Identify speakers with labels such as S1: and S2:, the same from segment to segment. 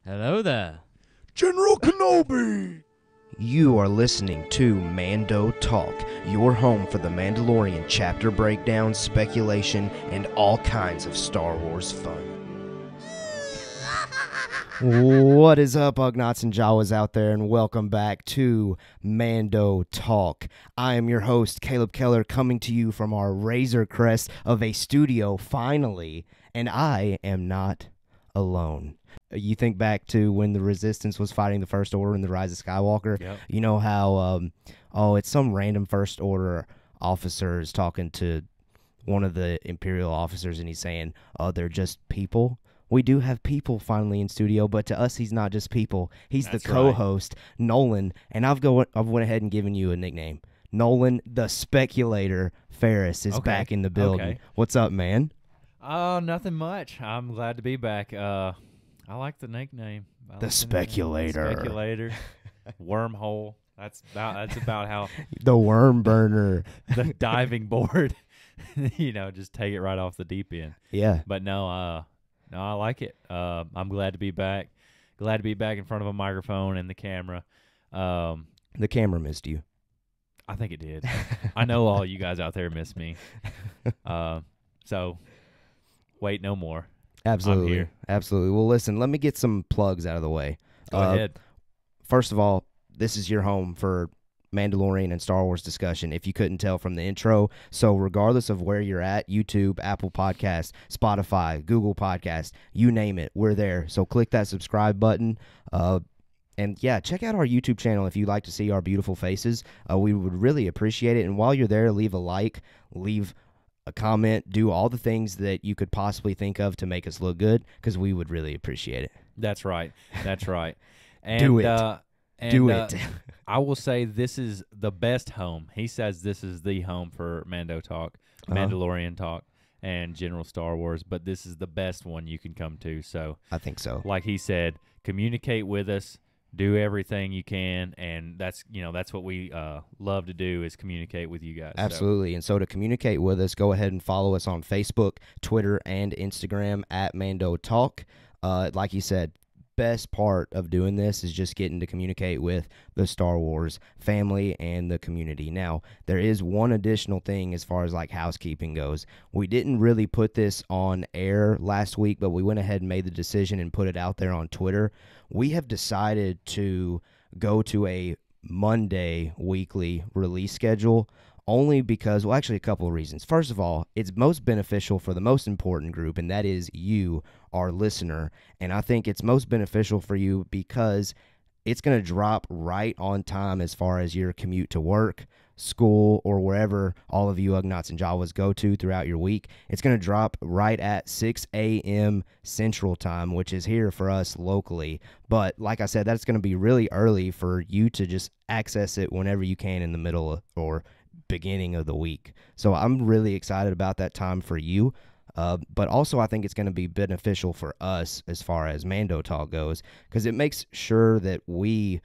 S1: Hello there.
S2: General Kenobi!
S3: You are listening to Mando Talk, your home for the Mandalorian chapter breakdowns, speculation, and all kinds of Star Wars fun. What is up, Ugnaughts and Jawas out there, and welcome back to Mando Talk. I am your host, Caleb Keller, coming to you from our Razor Crest of a studio, finally, and I am not alone. You think back to when the Resistance was fighting the First Order in the Rise of Skywalker.
S1: Yep.
S3: You know how, it's some random First Order officer is talking to one of the Imperial officers, and he's saying, they're just people. We do have people finally in studio, but to us, he's not just people. He's
S1: That's
S3: the co-host, Nolan, and I've went ahead and given you a nickname. Nolan, the Speculator Ferris is back in the building.
S1: Okay.
S3: What's up, man?
S1: Oh, nothing much. I'm glad to be back. I like the nickname.
S3: The Speculator.
S1: Speculator. Wormhole. That's about how
S3: The Worm Burner.
S1: the diving board. Just take it right off the deep end.
S3: Yeah.
S1: But no, I like it. I'm glad to be back. Glad to be back in front of a microphone and the camera.
S3: The camera missed you.
S1: I think it did. I know all you guys out there miss me. So wait no more.
S3: Absolutely.
S1: I'm here.
S3: Absolutely. Well, listen, let me get some plugs out of the way.
S1: Go ahead.
S3: First of all, this is your home for Mandalorian and Star Wars discussion, if you couldn't tell from the intro. So regardless of where you're at, YouTube, Apple Podcasts, Spotify, Google Podcasts, you name it, we're there. So click that subscribe button. And yeah, check out our YouTube channel if you'd like to see our beautiful faces. We would really appreciate it. And while you're there, leave a like, leave a comment, do all the things that you could possibly think of to make us look good, because we would really appreciate it.
S1: That's right. That's right. And,
S3: Do it. Do it.
S1: I will say this is the best home. He says this is the home for Mando Talk, Mandalorian Talk, and General Star Wars, but this is the best one you can come to. So,
S3: I think so.
S1: like he said, communicate with us, do everything you can, and that's what we love to do is communicate with you guys.
S3: Absolutely. And so to communicate with us, go ahead and follow us on Facebook, Twitter, and Instagram at Mando Talk. Like you said, best part of doing this is just getting to communicate with the Star Wars family and the community. Now, there is one additional thing as far as like housekeeping goes. We didn't really put this on air last week, but we went ahead and made the decision and put it out there on Twitter. We have decided to go to a Monday weekly release schedule only because, well, actually a couple of reasons. First of all, it's most beneficial for the most important group, and that is you, our listener. And I think it's most beneficial for you because it's going to drop right on time as far as your commute to work, school, or wherever all of you Ugnaughts and Jawas go to throughout your week. It's going to drop right at 6 a.m. Central Time, which is here for us locally. But like I said, that's going to be really early for you to just access it whenever you can in the middle or beginning of the week. So I'm really excited about that time for you. But also I think it's going to be beneficial for us as far as Mando Talk goes, because it makes sure that we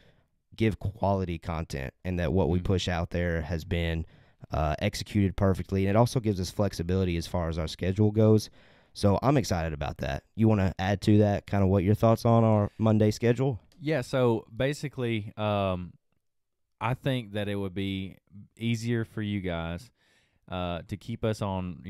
S3: give quality content and that what we push out there has been executed perfectly. And it also gives us flexibility as far as our schedule goes. So I'm excited about that. You want to add to that kind of what your thoughts on our Monday schedule?
S1: Yeah, so basically I think that it would be easier for you guys to keep us on,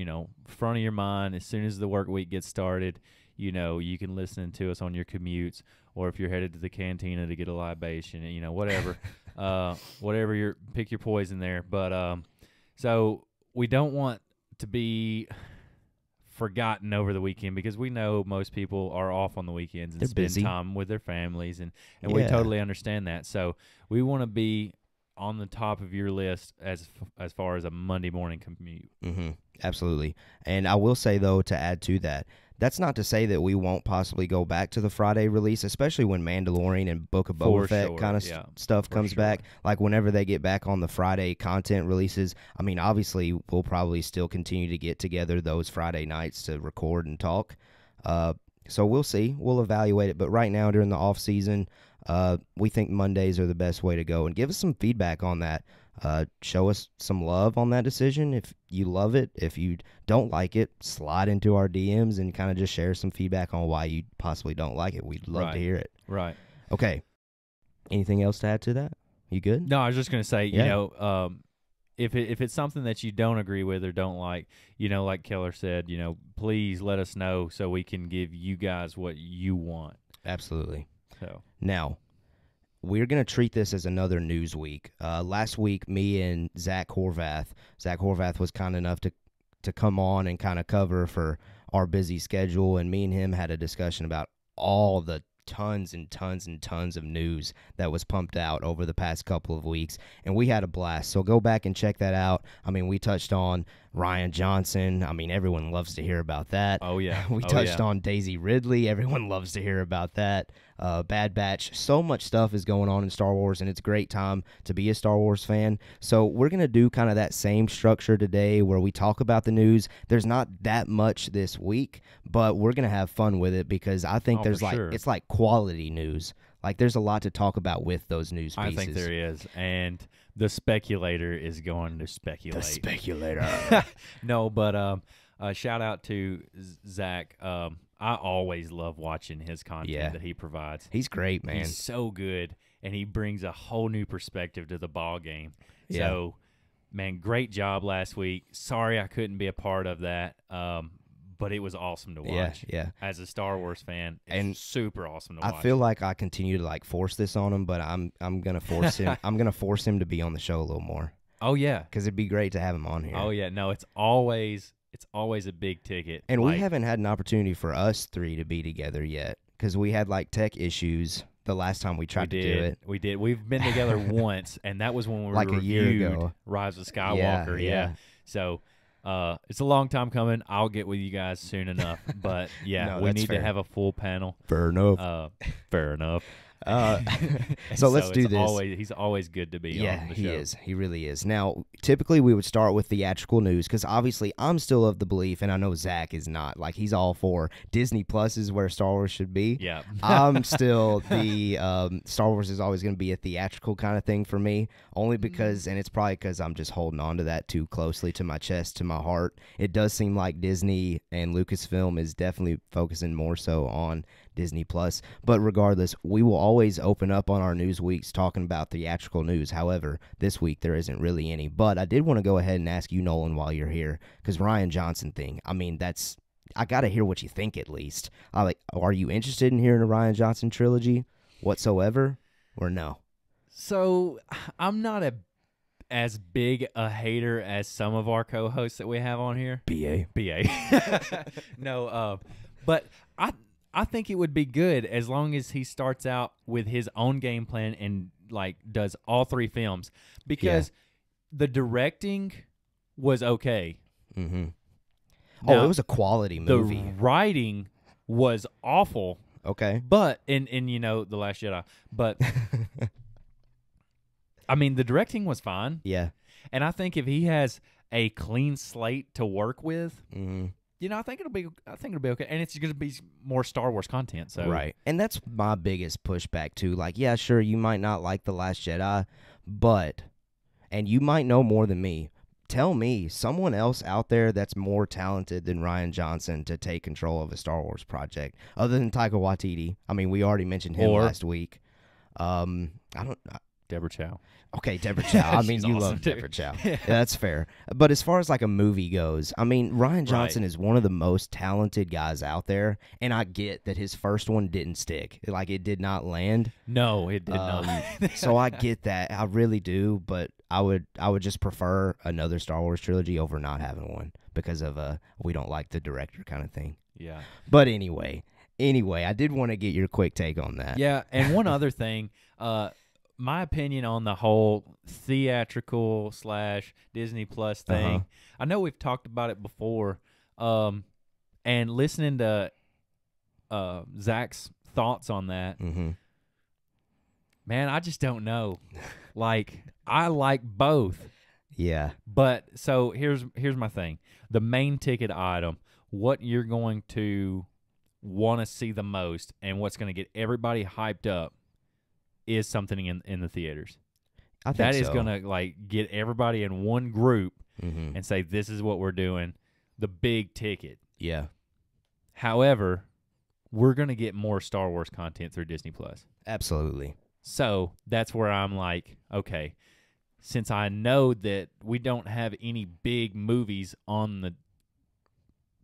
S1: front of your mind as soon as the work week gets started. You can listen to us on your commutes, or if you're headed to the cantina to get a libation, whatever, whatever pick your poison there. But so we don't want to be forgotten over the weekend, because we know most people are off on the weekends and
S3: They're
S1: spend
S3: busy.
S1: time with their families, and we
S3: Yeah.
S1: totally understand that. So we want to be on the top of your list as far as a Monday morning commute.
S3: Mm-hmm. Absolutely. And I will say, though, to add to that, that's not to say that we won't possibly go back to the Friday release, especially when Mandalorian and Book of Boba
S1: For
S3: Fett
S1: sure,
S3: kind of
S1: yeah,
S3: stuff
S1: for
S3: comes
S1: sure.
S3: back. Like whenever they get back on the Friday content releases, I mean, obviously we'll probably still continue to get together those Friday nights to record and talk. So we'll see. We'll evaluate it. But right now during the off season, we think Mondays are the best way to go. And give us some feedback on that. Show us some love on that decision if you love it. If you don't like it, slide into our DMs and kind of just share some feedback on why you possibly don't like it. We'd love to hear it.
S1: Right.
S3: Okay. Anything else to add to that? You good?
S1: No, I was just going to say,
S3: Yeah.
S1: you know, if it's something that you don't agree with or don't like, you know, like Keller said, you know, please let us know so we can give you guys what you want.
S3: Absolutely.
S1: So
S3: Now, we're going to treat this as another news week. Last week, me and Zach Horvath was kind enough to come on and kind of cover for our busy schedule, and me and him had a discussion about all the tons and tons and tons of news that was pumped out over the past couple of weeks, and we had a blast. So go back and check that out. I mean, we touched on Ryan Johnson. I mean, everyone loves to hear about that.
S1: Oh, yeah.
S3: We touched on Daisy Ridley. Everyone loves to hear about that. Bad Batch. So much stuff is going on in Star Wars, and it's a great time to be a Star Wars fan. So we're going to do kind of that same structure today where we talk about the news. There's not that much this week, but we're going to have fun with it because I think there's it's like quality news. Like there's a lot to talk about with those news pieces.
S1: I think there is. And the speculator is going to speculate.
S3: The speculator.
S1: No, but shout out to Zach. I always love watching his content that he provides.
S3: He's great, man.
S1: He's so good, and he brings a whole new perspective to the ball game.
S3: Yeah.
S1: So, man, great job last week. Sorry I couldn't be a part of that, but it was awesome to watch.
S3: Yeah.
S1: As a Star Wars fan, it's
S3: And
S1: super awesome to watch.
S3: I feel like I continue to like force this on him, but I'm gonna force him. I'm gonna force him to be on the show a little more
S1: Oh yeah.
S3: because it'd be great to have him on here.
S1: Oh yeah. No, it's always a big ticket.
S3: And
S1: like,
S3: we haven't had an opportunity for us three to be together yet because we had like tech issues the last time we tried to do it.
S1: We did. We've been together once, and that was when we
S3: Like a year
S1: reviewed
S3: ago.
S1: Rise of Skywalker. Yeah. So it's a long time coming. I'll get with you guys soon enough. But yeah,
S3: No,
S1: we
S3: that's
S1: need
S3: fair.
S1: to have a full panel.
S3: Fair enough.
S1: Fair enough.
S3: So let's do
S1: it's
S3: this.
S1: He's always good to be
S3: Yeah,
S1: on the
S3: he
S1: show.
S3: is. He really is. Now, typically we would start with theatrical news because obviously I'm still of the belief, and I know Zach is not. Like he's all for Disney Plus is where Star Wars should be.
S1: Yeah.
S3: I'm still the Star Wars is always going to be a theatrical kind of thing for me, only because, and it's probably because I'm just holding on to that too closely to my chest, to my heart. It does seem like Disney and Lucasfilm is definitely focusing more so on Disney Plus. But regardless, we will always open up on our news weeks talking about theatrical news. However, this week there isn't really any. But I did want to go ahead and ask you, Nolan, while you're here, because Ryan Johnson thing. I mean, I got to hear what you think at least. Are you interested in hearing a Ryan Johnson trilogy whatsoever, or no?
S1: So I'm not as big a hater as some of our co-hosts that we have on here. BA. No, but I think it would be good as long as he starts out with his own game plan and like does all three films, because the directing was okay.
S3: Mm-hmm.
S1: Now,
S3: it was a quality movie.
S1: The writing was awful,
S3: Okay.
S1: but in you know The Last Jedi, but I mean the directing was fine,
S3: Yeah.
S1: and I think if he has a clean slate to work with,
S3: Mm-hmm.
S1: you know, I think it'll be okay, and it's going to be more Star Wars content. So
S3: Right. And that's my biggest pushback too. Like, yeah, sure, you might not like The Last Jedi, but, and you might know more than me, tell me someone else out there that's more talented than Ryan Johnson to take control of a Star Wars project, other than Taika Waititi. I mean, we already mentioned him
S1: Or-
S3: last week. I don't.
S1: Deborah Chow.
S3: Okay, Deborah Chow. I mean,
S1: She's
S3: you
S1: awesome,
S3: love
S1: too.
S3: Deborah Chow. Yeah, that's fair. But as far as like a movie goes, I mean, Ryan Johnson is one of the most talented guys out there, and I get that his first one didn't stick. Like, it did not land.
S1: No, it did not.
S3: So I get that. I really do, but I would just prefer another Star Wars trilogy over not having one because of we don't like the director kind of thing.
S1: Yeah.
S3: But anyway, I did want to get your quick take on that.
S1: Yeah, and one other thing, my opinion on the whole theatrical / Disney Plus thing.
S3: Uh-huh.
S1: I know we've talked about it before, and listening to Zach's thoughts on that,
S3: Mm-hmm.
S1: man, I just don't know. Like, I like both,
S3: Yeah.
S1: but so here's my thing: the main ticket item, what you're going to want to see the most, and what's going to get everybody hyped up, is something in the theaters.
S3: I think
S1: That is
S3: so.
S1: gonna like get everybody in one group
S3: Mhm.
S1: and say this is what we're doing, the big ticket.
S3: Yeah,
S1: However, we're gonna get more Star Wars content through Disney Plus.
S3: absolutely.
S1: So that's where I'm like, okay, since I know that we don't have any big movies on the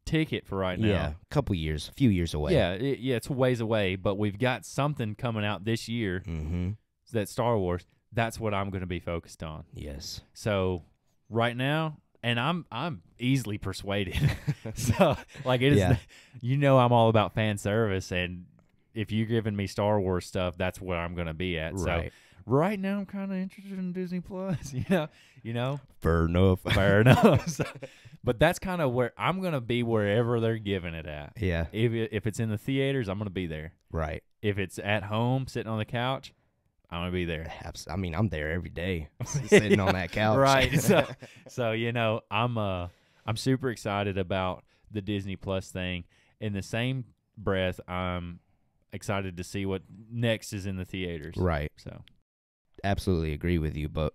S1: ticket for right now.
S3: Yeah, a few years away.
S1: Yeah, it's a ways away, but we've got something coming out this year
S3: Mm-hmm.
S1: that's Star Wars. That's what I'm going to be focused on.
S3: Yes.
S1: So right now, and I'm easily persuaded. So like it is,
S3: Yeah.
S1: I'm all about fan service, and if you're giving me Star Wars stuff, that's where I'm going to be at.
S3: Right.
S1: So right now, I'm kind of interested in Disney Plus.
S3: Fair enough.
S1: Fair enough. So, but that's kind of where I'm going to be wherever they're giving it at.
S3: Yeah.
S1: If it's in the theaters, I'm going to be there.
S3: Right.
S1: If it's at home, sitting on the couch, I'm going to be there.
S3: I mean, I'm there every day, sitting on that couch.
S1: Right. So I'm super excited about the Disney Plus thing. In the same breath, I'm excited to see what next is in the theaters.
S3: Right.
S1: So
S3: Absolutely agree with you, but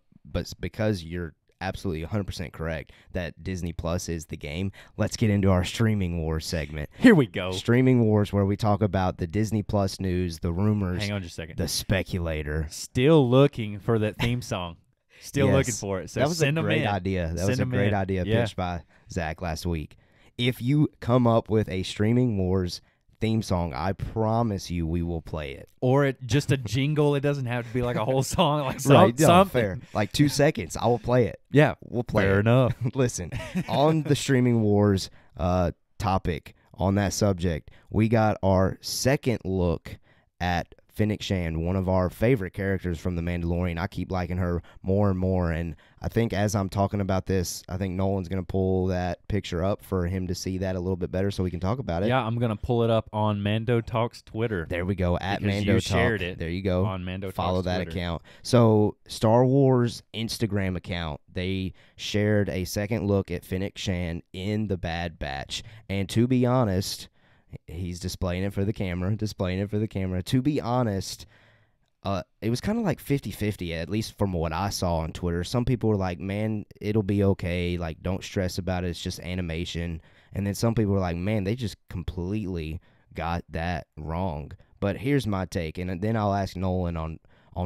S3: because you're absolutely 100% correct that Disney Plus is the game, let's get into our streaming wars segment.
S1: here we go.
S3: Streaming wars, where we talk about the Disney Plus news, the rumors,
S1: Hang on just a second.
S3: the speculator.
S1: Still looking for that theme song. Still
S3: Yes.
S1: looking for it. So
S3: That was a
S1: send 'em
S3: great
S1: in.
S3: idea. That
S1: Send
S3: was a
S1: 'em
S3: great
S1: in.
S3: idea
S1: Yeah.
S3: pitched by Zach last week. If you come up with a streaming wars theme song, I promise you we will play it.
S1: Or just a jingle. It doesn't have to be like a whole song. Like
S3: Right, no,
S1: something.
S3: fair. Like 2 seconds, I will play it.
S1: Yeah.
S3: We'll play
S1: Fair
S3: it.
S1: enough.
S3: Listen, on the streaming wars topic, on that subject, we got our second look at Fennec Shand, one of our favorite characters from The Mandalorian. I keep liking her more and more, and I think as I'm talking about this, I think Nolan's going to pull that picture up for him to see that a little bit better so we can talk about it.
S1: Yeah, I'm going to pull it up on Mando Talks Twitter.
S3: There we go, at
S1: Because
S3: Mando
S1: you
S3: Talk.
S1: shared it
S3: There you go.
S1: on Mando
S3: Follow
S1: Talks
S3: that
S1: Twitter.
S3: account. So Star Wars Instagram account, they shared a second look at Fennec Shand in The Bad Batch. And to be honest, he's displaying it for the camera. To be honest, it was kind of like 50-50, at least from what I saw on Twitter. Some people were like, man, it'll be okay. Like, don't stress about it. It's just animation. And then some people were like, man, they just completely got that wrong. But here's my take, and then I'll ask Nolan on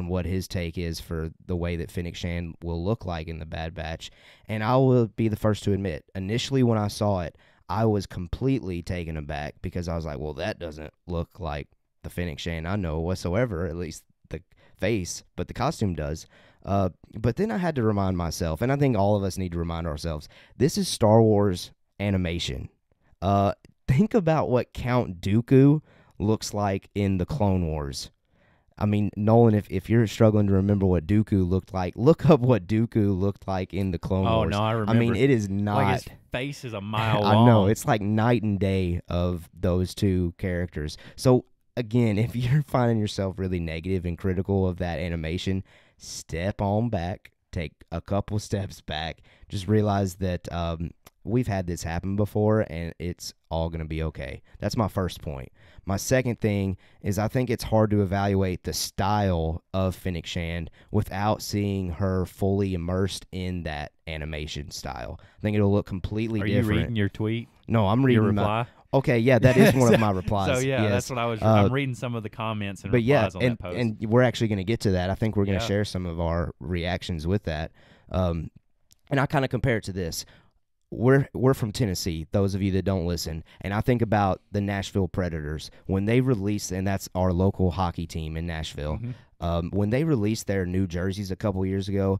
S3: what his take is for the way that Fennec Shand will look like in The Bad Batch. And I will be the first to admit, initially when I saw it, I was completely taken aback because I was like, well, that doesn't look like the Fennec Shand I know whatsoever, at least the face, but the costume does. But then I had to remind myself, and I think all of us need to remind ourselves, this is Star Wars animation. Think about what Count Dooku looks like in the Clone Wars. I mean, Nolan, if you're struggling to remember what Dooku looked like, look up what Dooku looked like in the Clone
S1: Oh,
S3: Wars.
S1: no, I remember.
S3: I mean, it is not.
S1: Like his face is a mile
S3: I
S1: long.
S3: know, it's like night and day of those two characters. So, again, if you're finding yourself really negative and critical of that animation, step on back, take a couple steps back, just realize that we've had this happen before, and it's all going to be okay. That's my first point. My second thing is I think it's hard to evaluate the style of Fennec Shand without seeing her fully immersed in that animation style. I think it'll look completely
S1: Are
S3: different.
S1: you reading your tweet?
S3: No, I'm
S1: Your
S3: reading
S1: reply?
S3: Okay, yeah, that is one of my replies.
S1: So yeah,
S3: yes.
S1: that's what I was.
S3: Uh,
S1: I'm reading some of the comments and
S3: But yeah,
S1: replies on that post.
S3: and we're actually going to get to that. I think we're going to
S1: Yeah.
S3: share some of our reactions with that. And I kind of compare it to this. We're from Tennessee, those of you that don't listen, and I think about the Nashville Predators. When they released, and that's our local hockey team in Nashville, when they released their new jerseys a couple years ago,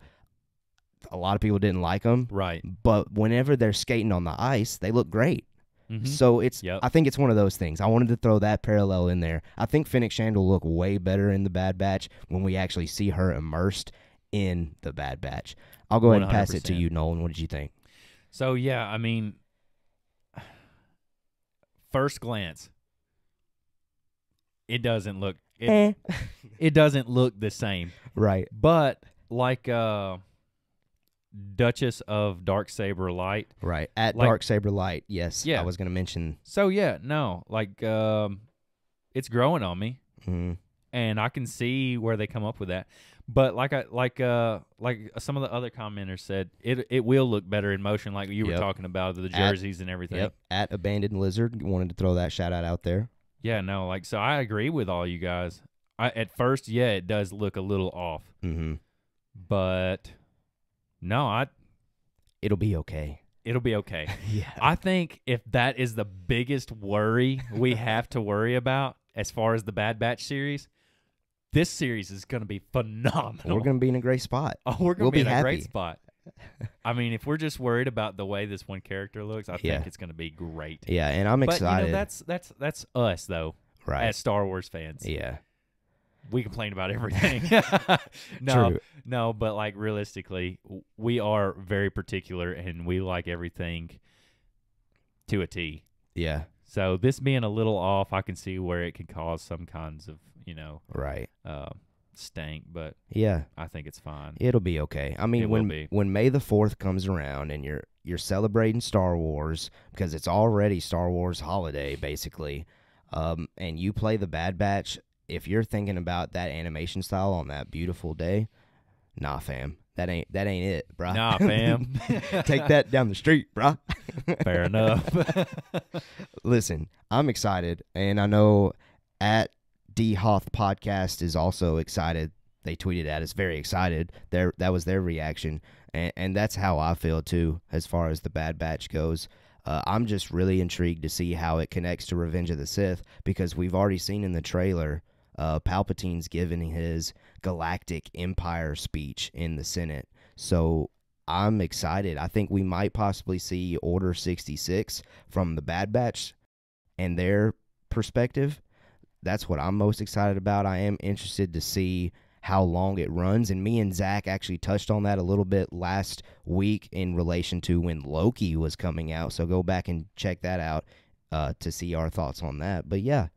S3: a lot of people didn't like them.
S1: Right.
S3: But whenever they're skating on the ice, they look great.
S1: Mhm.
S3: So
S1: Yep.
S3: I think it's one of those things. I wanted to throw that parallel in there. I think Fennec Shand will look way better in The Bad Batch when we actually see her immersed in The Bad Batch. I'll go ahead and pass it to
S1: 100%.
S3: you, Nolan. What did you think?
S1: So yeah, I mean, first glance, it doesn't look it doesn't look the same.
S3: Right.
S1: But like Duchess of Darksaber Light.
S3: Right. At
S1: Like-
S3: Darksaber Light, yes.
S1: Yeah.
S3: I was going to mention.
S1: So yeah, no, like it's growing on me,
S3: Mm,
S1: and I can see where they come up with that. But like some of the other commenters said, it will look better in motion, like you were
S3: Yep.
S1: talking about the jerseys and everything.
S3: Yep. At Abandoned Lizard, wanted to throw that shout out there.
S1: Yeah, no, like so I agree with all you guys. At first, yeah, it does look a little off,
S3: Mm-hmm.
S1: but no,
S3: It'll be okay.
S1: it'll be okay.
S3: Yeah.
S1: I think if that is the biggest worry we have to worry about as far as the Bad Batch series, this series is going to be phenomenal.
S3: We're gonna be in a great spot.
S1: Oh, we're going
S3: we'll
S1: to be
S3: be
S1: in a great
S3: happy.
S1: spot. I mean, if we're just worried about the way this one character looks, I
S3: Yeah.
S1: think it's going to be great.
S3: Yeah, and I'm
S1: But
S3: excited.
S1: you know, that's us though,
S3: right.
S1: as Star Wars fans.
S3: Yeah.
S1: We complain about everything. No,
S3: True.
S1: no, but like realistically, we are very particular and we like everything to a T.
S3: Yeah.
S1: So this being a little off, I can see where it could cause some kinds of,
S3: Right.
S1: stank, but
S3: Yeah.
S1: I think it's fine.
S3: It'll be okay. I mean,
S1: It will be.
S3: when May the 4th comes around and you're celebrating Star Wars because it's already Star Wars holiday basically, and you play the Bad Batch, if you're thinking about that animation style on that beautiful day, nah, fam, that ain't it, bruh.
S1: Nah, fam.
S3: Take that down the street, bruh.
S1: Fair enough.
S3: Listen, I'm excited, and I know at D Hoth Podcast is also excited. They tweeted at us, very excited. That was their reaction, and that's how I feel too, as far as the Bad Batch goes. I'm just really intrigued to see how it connects to Revenge of the Sith, because we've already seen in the trailer Palpatine's giving his Galactic Empire speech in the Senate. So I'm excited. I think we might possibly see Order 66 from the Bad Batch and their perspective. That's what I'm most excited about. I am interested to see how long it runs. And me and Zach actually touched on that a little bit last week in relation to when Loki was coming out. So go back and check that out to see our thoughts on that. But yeah,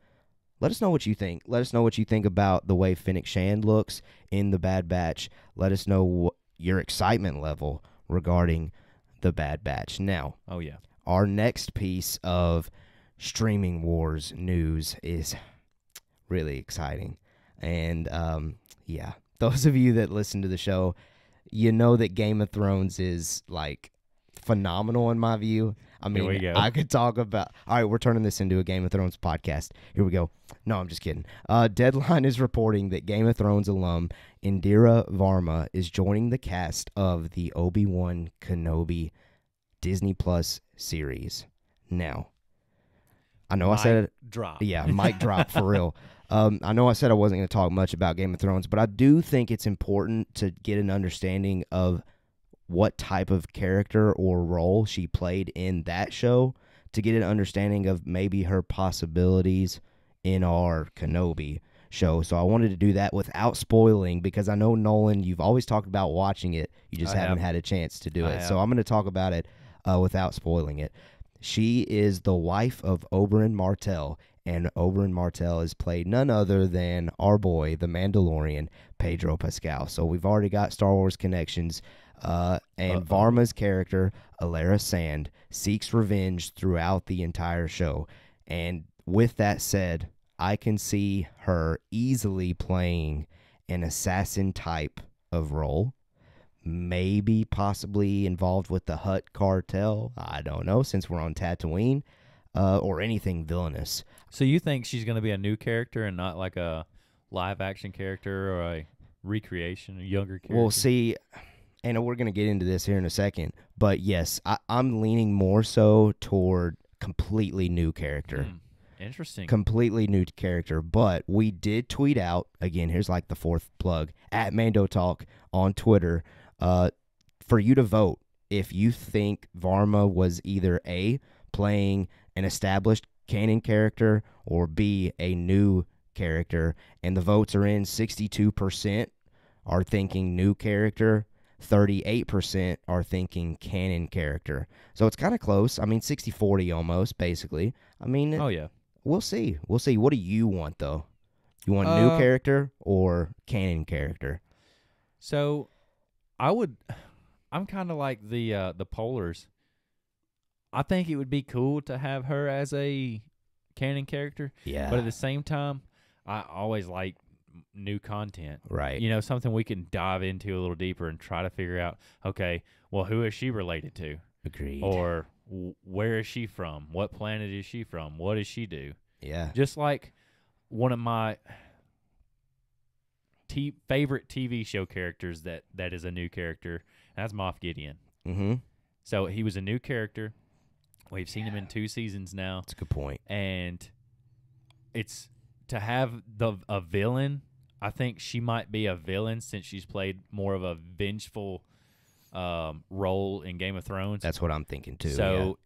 S3: let us know what you think. Let us know what you think about the way Fennec Shand looks in the Bad Batch. Let us know your excitement level regarding the Bad Batch. Now,
S1: Oh, yeah.
S3: our next piece of streaming wars news is really exciting. And yeah, those of you that listen to the show, you know that Game of Thrones is like phenomenal in my view. I
S1: Here we
S3: mean,
S1: go.
S3: I could talk about. All right, we're turning this into a Game of Thrones podcast. Here we go. No, I'm just kidding. Deadline is reporting that Game of Thrones alum Indira Varma is joining the cast of the Obi-Wan Kenobi Disney Plus series. Now, I know I said it.
S1: Drop.
S3: Yeah, mic drop for real. I know I said I wasn't going to talk much about Game of Thrones, but I do think it's important to get an understanding of what type of character or role she played in that show to get an understanding of maybe her possibilities in our Kenobi show. So I wanted to do that without spoiling, because I know, Nolan, you've always talked about watching it. You just
S1: I
S3: haven't
S1: have.
S3: had a chance to do
S1: I
S3: it.
S1: have.
S3: So I'm going to talk about it without spoiling it. She is the wife of Oberyn Martell, and Oberyn Martell is played none other than our boy, the Mandalorian, Pedro Pascal. So we've already got Star Wars connections. And Varma's character, Alara Sand, seeks revenge throughout the entire show. And with that said, I can see her easily playing an assassin type of role. Maybe possibly involved with the Hutt cartel. I don't know, since we're on Tatooine. Or anything villainous.
S1: So you think she's going to be a new character and not like a live action character or a recreation, a younger character?
S3: Well, see, and we're going to get into this here in a second, but yes, I'm leaning more so toward completely new character.
S1: Interesting.
S3: Completely new character, but we did tweet out, again, here's like the fourth plug, at Mando Talk on Twitter, for you to vote if you think Varma was either A, playing an established canon character, or B, a new character, and the votes are in. 62% are thinking new character, 38% are thinking canon character. So it's kind of close. I mean, 60-40 almost, basically. I mean,
S1: Oh, yeah.
S3: we'll see. We'll see. What do you want, though? You want new character or canon character?
S1: So I'm kind of like the Polars. I think it would be cool to have her as a canon character,
S3: Yeah.
S1: but at the same time, I always like new content.
S3: Right.
S1: You know, something we can dive into a little deeper and try to figure out, okay, well, who is she related to?
S3: Agreed.
S1: Or where is she from? What planet is she from? What does she do?
S3: Yeah.
S1: Just like one of my favorite TV show characters that is a new character, and that's Moff Gideon.
S3: Mm-hmm.
S1: So he was a new character. We've seen him in 2 seasons now.
S3: That's a good point.
S1: And it's to have a villain. I think she might be a villain since she's played more of a vengeful role in Game of Thrones.
S3: That's what I'm thinking too.
S1: So,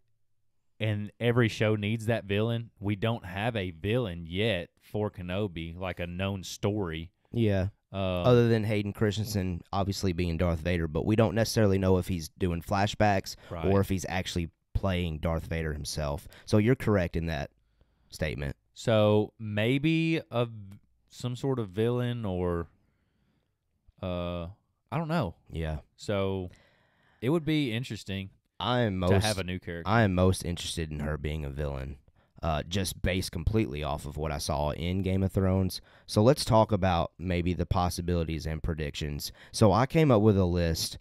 S1: and every show needs that villain. We don't have a villain yet for Kenobi, like a known story.
S3: Yeah. Other than Hayden Christensen obviously being Darth Vader, but we don't necessarily know if he's doing flashbacks
S1: Right.
S3: or if he's actually playing Darth Vader himself. So you're correct in that statement.
S1: So maybe some sort of villain or I don't know.
S3: Yeah.
S1: So it would be interesting
S3: I am
S1: to have a new character.
S3: I am most interested in her being a villain, just based completely off of what I saw in Game of Thrones. So let's talk about maybe the possibilities and predictions. So I came up with a list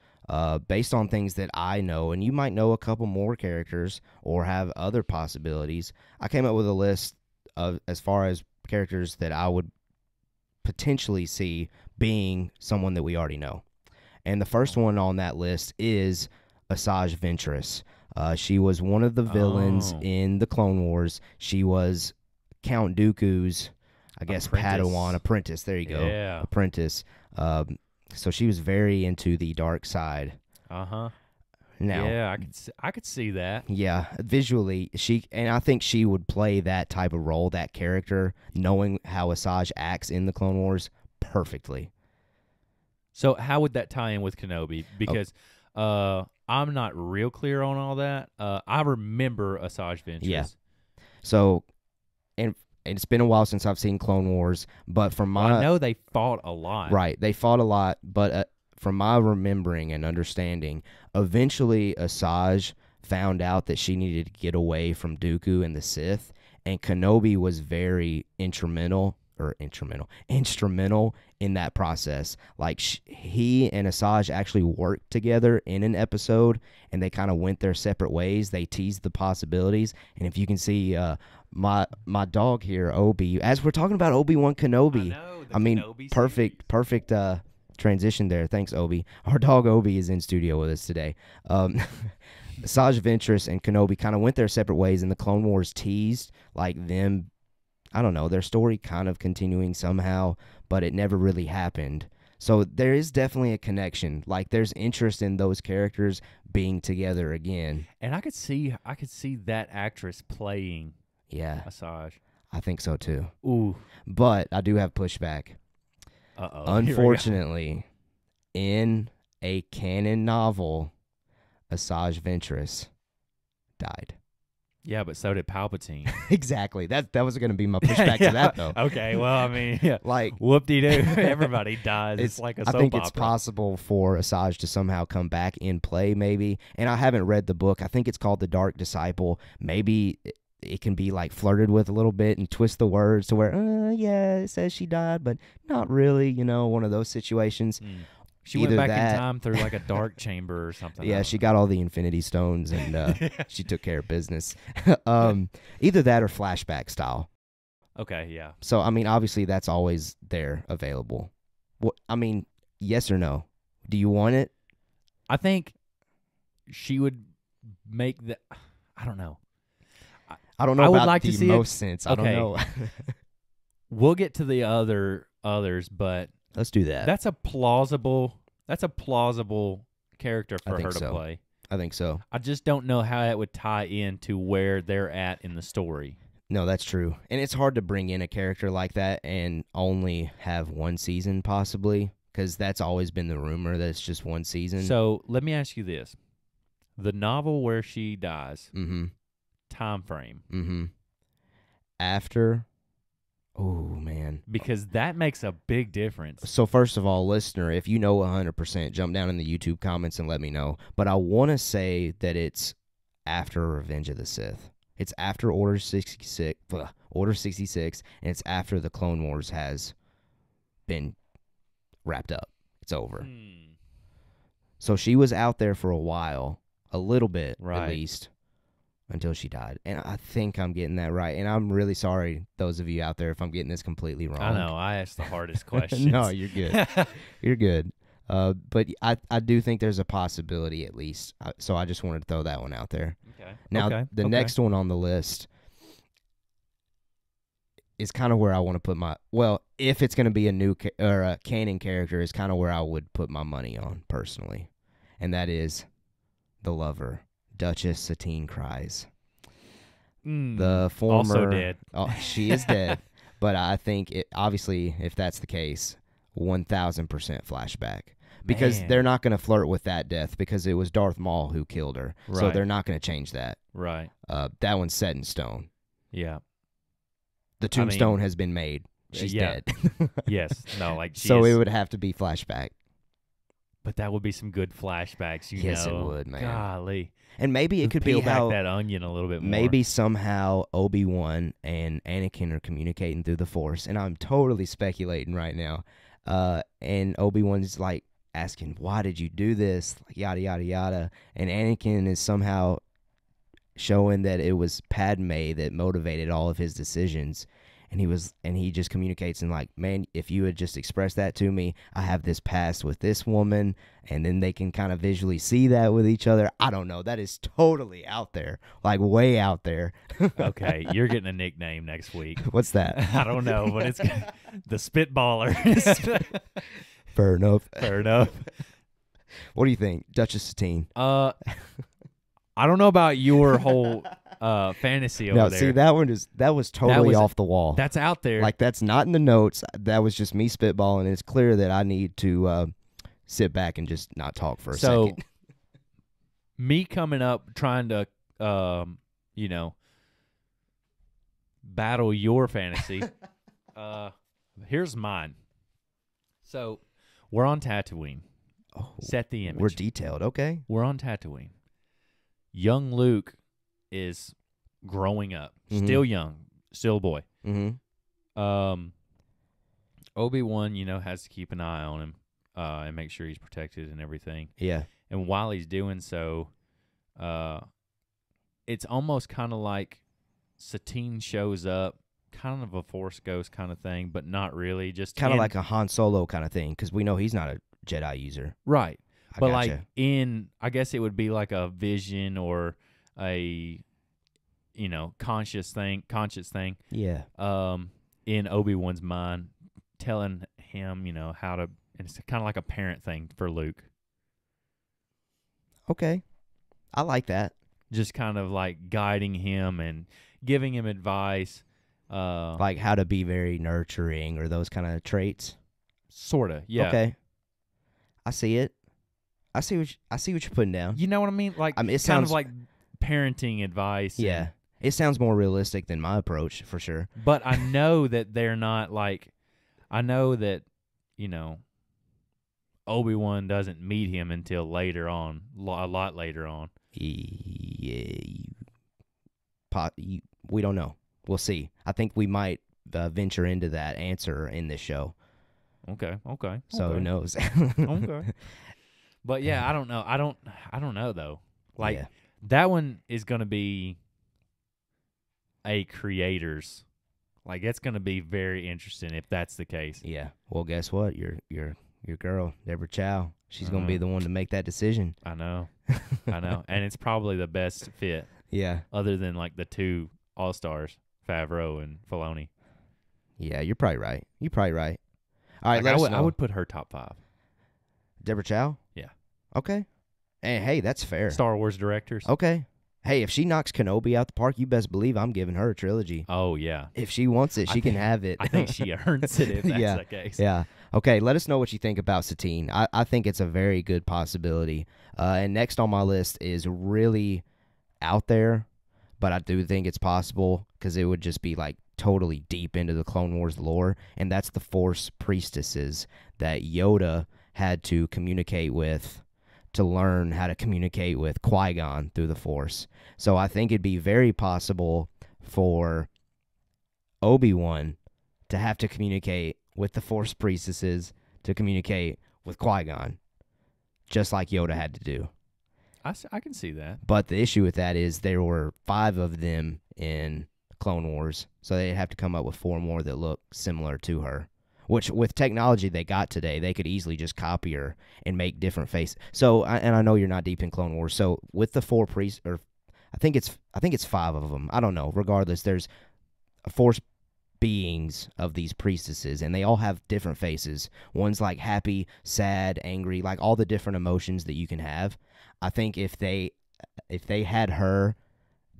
S3: based on things that I know, and you might know a couple more characters or have other possibilities. I came up with a list of as far as characters that I would potentially see being someone that we already know. And the first one on that list is Asajj Ventress. She was one of the villains in the Clone Wars. She was Count Dooku's, I guess, Padawan apprentice. There you go.
S1: Yeah.
S3: Apprentice. So she was very into the dark side.
S1: Uh-huh.
S3: Now,
S1: yeah, I could see that.
S3: yeah, visually, I think she would play that type of role, that character, knowing how Asajj acts in the Clone Wars perfectly.
S1: So how would that tie in with Kenobi? Because I'm not real clear on all that. I remember Asajj Ventress.
S3: Yeah. So, and it's been a while since I've seen Clone Wars, but from my...
S1: I know they fought a lot.
S3: Right, they fought a lot, but from my remembering and understanding, eventually Asajj found out that she needed to get away from Dooku and the Sith, and Kenobi was very instrumental in that process. Like he and Asajj actually worked together in an episode, and they kind of went their separate ways. They teased the possibilities, and if you can see my dog here, Obi, as we're talking about Obi-Wan Kenobi, I mean,
S1: Kenobi
S3: perfect transition there. Thanks, Obi. Our dog Obi is in studio with us today. Asajj Ventress and Kenobi kind of went their separate ways, and the Clone Wars teased like them. I don't know, their story kind of continuing somehow, but it never really happened. So there is definitely a connection. Like there's interest in those characters being together again.
S1: And I could see that actress playing
S3: Yeah,
S1: Asajj.
S3: I think so too.
S1: Ooh.
S3: But I do have pushback.
S1: Uh-oh.
S3: Unfortunately, in a canon novel, Asajj Ventress died.
S1: Yeah, but so did Palpatine.
S3: Exactly. That was going to be my pushback to that, though.
S1: Okay, well, I mean, yeah.
S3: Like,
S1: whoop-de-doo. Everybody dies. It's like a soap
S3: I think
S1: opera.
S3: it's possible for Asajj to somehow come back in play, maybe. And I haven't read the book. I think it's called The Dark Disciple. Maybe it can be, like, flirted with a little bit and twist the words to where, yeah, it says she died, but not really, one of those situations.
S1: She went
S3: Either
S1: back in time through like a dark chamber or something.
S3: Yeah, she got all the Infinity Stones, and she took care of business. Either that or flashback style.
S1: Okay, yeah.
S3: So, I mean, obviously that's always there available. Yes or no? Do you want it?
S1: I think she would make the. I don't know.
S3: I don't know
S1: I would
S3: about
S1: like
S3: the
S1: to see
S3: most sense. I don't
S1: Okay.
S3: know.
S1: We'll get to the others, but
S3: Let's do that.
S1: that's a plausible character for
S3: think
S1: her to
S3: so.
S1: play.
S3: I think so.
S1: I just don't know how that would tie into where they're at in the story.
S3: No, that's true. And it's hard to bring in a character like that and only have one season, possibly, because that's always been the rumor that it's just one season.
S1: So let me ask you this: the novel where she dies, time frame,
S3: After, oh, man.
S1: because that makes a big difference.
S3: So first of all, listener, if you know 100%, jump down in the YouTube comments and let me know. But I want to say that it's after Revenge of the Sith. It's after Order 66, and it's after the Clone Wars has been wrapped up. It's over.
S1: Hmm.
S3: So she was out there for a while, a little bit
S1: Right.
S3: at least, until she died. And I think I'm getting that right. And I'm really sorry, those of you out there, if I'm getting this completely wrong.
S1: I know. I asked the hardest questions.
S3: No, you're good. You're good. But I do think there's a possibility at least. So I just wanted to throw that one out there.
S1: Okay.
S3: Now,
S1: Okay.
S3: the
S1: Okay.
S3: next one on the list is kind of where I want to put my. Well, if it's going to be a new or a canon character, is kind of where I would put my money on personally, and that is the lover, Duchess Satine Kryze. The former,
S1: also dead.
S3: Oh, she is dead, but I think it obviously, if that's the case, 1,000% flashback. Because
S1: Man.
S3: they're not going to flirt with that death because it was Darth Maul who killed her. So
S1: Right.
S3: they're not going to change that.
S1: Right.
S3: That one's set in stone.
S1: Yeah.
S3: The tombstone has been made. She's
S1: yeah.
S3: dead.
S1: Yes. No. Like.
S3: So
S1: is,
S3: it would have to be flashback.
S1: But that would be some good flashbacks.
S3: Yes, it
S1: know.
S3: would, man.
S1: Golly.
S3: And maybe it could
S1: Peel
S3: be
S1: back
S3: how
S1: that onion a little bit more.
S3: maybe somehow Obi-Wan and Anakin are communicating through the Force. And I'm totally speculating right now. And Obi-Wan's like asking, why did you do this? Like, yada, yada, yada. And Anakin is somehow showing that it was Padme that motivated all of his decisions. And he just communicates and like, man, if you had just expressed that to me, I have this past with this woman, and then they can kind of visually see that with each other. I don't know. That is totally out there, like way out there.
S1: Okay, you're getting a nickname next week.
S3: What's that?
S1: I don't know, but it's the Spitballer.
S3: Fair enough.
S1: Fair enough.
S3: What do you think, Duchess Satine?
S1: I don't know about your whole fantasy over
S3: No,
S1: there.
S3: see that was totally
S1: was-
S3: off the wall.
S1: That's out there.
S3: Like that's not in the notes. That was just me spitballing. It's clear that I need to sit back and just not talk for a
S1: so,
S3: second.
S1: me coming up trying to, battle your fantasy. Here's mine. So, we're on Tatooine.
S3: Oh,
S1: Set the image.
S3: we're detailed. Okay.
S1: We're on Tatooine. Young Luke is growing up.
S3: Mhm.
S1: Still young. Still a boy.
S3: Mm-hmm.
S1: Obi-Wan, has to keep an eye on him and make sure he's protected and everything.
S3: Yeah.
S1: And while he's doing so, it's almost kind of like Satine shows up, kind of a Force ghost kind of thing, but not really. Just
S3: Kind of
S1: in-
S3: like a Han Solo kind of thing, because we know he's not a Jedi user.
S1: right.
S3: I
S1: But
S3: gotcha.
S1: like I guess it would be like a vision or a, conscious thing.
S3: Yeah.
S1: In Obi-Wan's mind, telling him, how to. And it's kind of like a parent thing for Luke.
S3: Okay. I like that.
S1: Just kind of like guiding him and giving him advice.
S3: Like how to be very nurturing or those kind of traits.
S1: Sort of, yeah.
S3: Okay. I see it. I see what you're putting down.
S1: You know what I mean? Like,
S3: I mean, it
S1: kind of
S3: sounds-
S1: like parenting advice. and-
S3: Yeah. It sounds more realistic than my approach for sure.
S1: but I know that they're not like, I know that, Obi-Wan doesn't meet him until later on, a lot later on.
S3: Yeah. We don't know. We'll see. I think we might venture into that answer in this show.
S1: Okay.
S3: So
S1: okay.
S3: who knows?
S1: Okay. But yeah, I don't know. I don't know though. Like
S3: Yeah.
S1: that one is going to be a creator's. Like it's going to be very interesting if that's the case.
S3: Yeah. Well, guess what? Your girl, Deborah Chow, she's going to be the one to make that decision.
S1: I know. And it's probably the best fit
S3: Yeah.
S1: other than like the two all-stars, Favreau and Filoni.
S3: Yeah, you're probably right. All right,
S1: Like,
S3: let us know.
S1: I would put her top 5.
S3: Deborah Chow?
S1: Yeah.
S3: Okay. And hey, that's fair.
S1: Star Wars directors.
S3: Okay. Hey, if she knocks Kenobi out the park, you best believe I'm giving her a trilogy.
S1: Oh yeah.
S3: If she wants it,
S1: I
S3: she can
S1: think-
S3: have it.
S1: I think she earns it if that's
S3: Yeah.
S1: the case.
S3: Yeah. Okay, let us know what you think about Satine. I think it's a very good possibility. And next on my list is really out there, but I do think it's possible because it would just be like totally deep into the Clone Wars lore, and that's the Force priestesses that Yoda had to communicate with to learn how to communicate with Qui-Gon through the Force. So I think it'd be very possible for Obi-Wan to have to communicate with the Force priestesses to communicate with Qui-Gon, just like Yoda had to do.
S1: I can see that.
S3: But the issue with that is there were 5 of them in Clone Wars, so they'd have to come up with 4 more that look similar to her. Which, with technology they got today, they could easily just copy her and make different faces. So, and I know you're not deep in Clone Wars. So, with the 4 priests, or I think it's 5 of them. I don't know. Regardless, there's Force beings of these priestesses, and they all have different faces. One's like happy, sad, angry, like all the different emotions that you can have. I think if they had her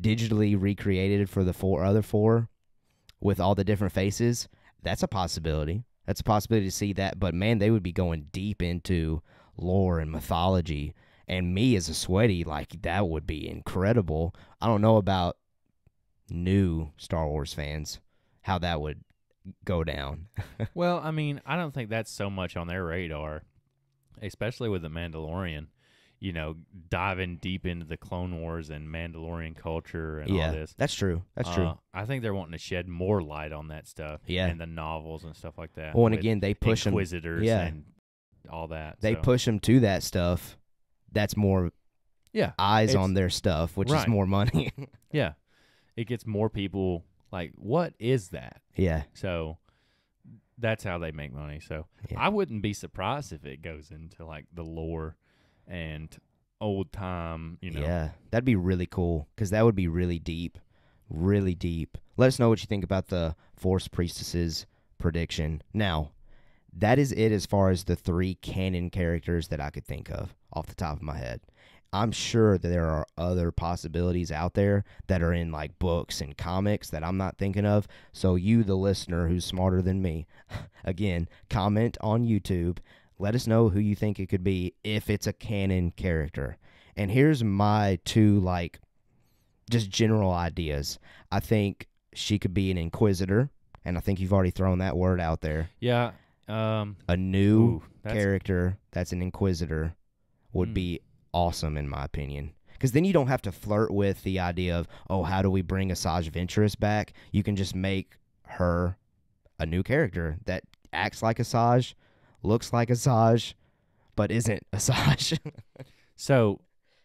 S3: digitally recreated for the other 4 with all the different faces, that's a possibility. That's a possibility to see that. But man, they would be going deep into lore and mythology. And me as a sweaty, like, that would be incredible. I don't know about new Star Wars fans, how that would go down.
S1: Well, I mean, I don't think that's so much on their radar, especially with The Mandalorian. You know, diving deep into the Clone Wars and Mandalorian culture and all this.
S3: That's true. That's true.
S1: I think they're wanting to shed more light on that stuff.
S3: Yeah.
S1: And the novels and stuff like that.
S3: Well, and
S1: with
S3: again, they push them.
S1: Inquisitors and all that.
S3: They push them to that stuff. That's more eyes on their stuff, which is more money.
S1: Yeah. It gets more people like, what is that?
S3: Yeah.
S1: So that's how they make money. So I wouldn't be surprised if it goes into like the lore and old time, you know.
S3: Yeah, that'd be really cool because that would be really deep, really deep. Let us know what you think about the Force Priestesses prediction. Now, that is it as far as the 3 canon characters that I could think of off the top of my head. I'm sure that there are other possibilities out there that are in like books and comics that I'm not thinking of. So you, the listener who's smarter than me, again, comment on YouTube. Let us know who you think it could be if it's a canon character. And here's my 2, like, just general ideas. I think she could be an Inquisitor, and I think you've already thrown that word out there.
S1: Yeah.
S3: A new character that's an Inquisitor would be awesome, in my opinion. Because then you don't have to flirt with the idea of, oh, how do we bring Asajj Ventress back? You can just make her a new character that acts like Asajj, looks like Asajj, but isn't Asajj.
S1: So,